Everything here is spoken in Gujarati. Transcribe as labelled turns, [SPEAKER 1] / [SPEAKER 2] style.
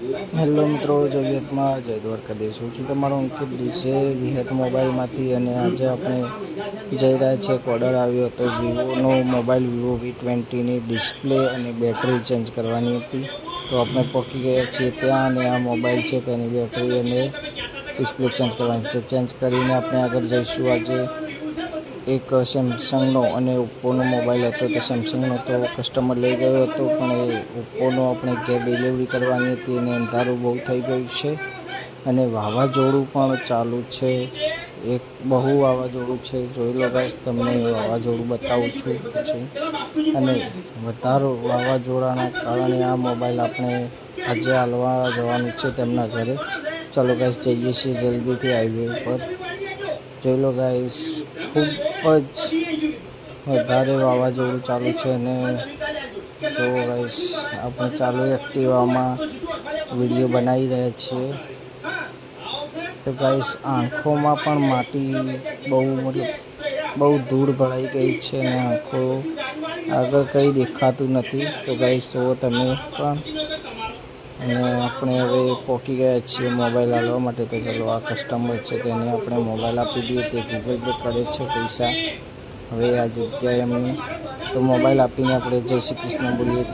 [SPEAKER 1] હેલો મિત્રો, જય વિહતમાં જય દ્વારકાધીશ. હું છું તમારો અંકિત ડીસે વિહત મોબાઈલમાંથી, અને આજે આપણે જઈ રહ્યા છીએ. એક ઓર્ડર આવ્યો હતો વિવોનો મોબાઈલ, વિવો V20ની ડિસ્પ્લે અને બેટરી ચેન્જ કરવાની હતી. તો આપણે પહોંચી ગયા છીએ ત્યાં, અને આ મોબાઈલ છે તેની બેટરી અને ડિસ્પ્લે ચેન્જ કરવાની છે. ચેન્જ કરીને આપણે આગળ જઈશું. આજે એક સેમસંગનો અને ઓપ્પોનો મોબાઈલ હતો. તે સેમસંગનો તો કસ્ટમર લઈ ગયો હતો, પણ એ ઓપ્પોનો આપણે ઘેર ડિલિવરી કરવાની હતી, અને અંધારું બહુ થઈ ગયું છે અને વાવાઝોડું પણ ચાલુ છે. એક બહુ વાવાઝોડું છે. જોઈ લો ગાઈસ, તમને વાવાઝોડું બતાવું છું પછી. અને વધારે વાવાઝોડાના કારણે આ મોબાઈલ આપણે આજે હાલવા જવાનું છે તેમના ઘરે. ચાલો ગાઈસ, જઈએ છીએ જલ્દીથી હાઈવે ઉપર. જોઈ લો ગાઈસ, ખૂબ જ વધારે વાવાઝોડું ચાલુ છે. અને જો ગાઈસ, આપણે ચાલુ એક્ટિવામાં વિડીયો બનાવી રહ્યા છીએ. તો ગાઈસ, આંખોમાં પણ માટી બહુ ધૂળ ભરાઈ ગઈ છે, અને આંખો આગળ કંઈ દેખાતું નથી. તો ગાઈસ, જુઓ તમે પણ. અને આપણે હવે પહોંચી ગયા છીએ મોબાઈલ હાલવા માટે. તો ચલો, આ કસ્ટમર છે તેને આપણે મોબાઈલ આપી દઈએ. તે ગૂગલ પે કરે છે પૈસા. હવે આ જગ્યાએ એમની તો મોબાઈલ આપીને આપણે જય શ્રી કૃષ્ણ બોલીએ છીએ.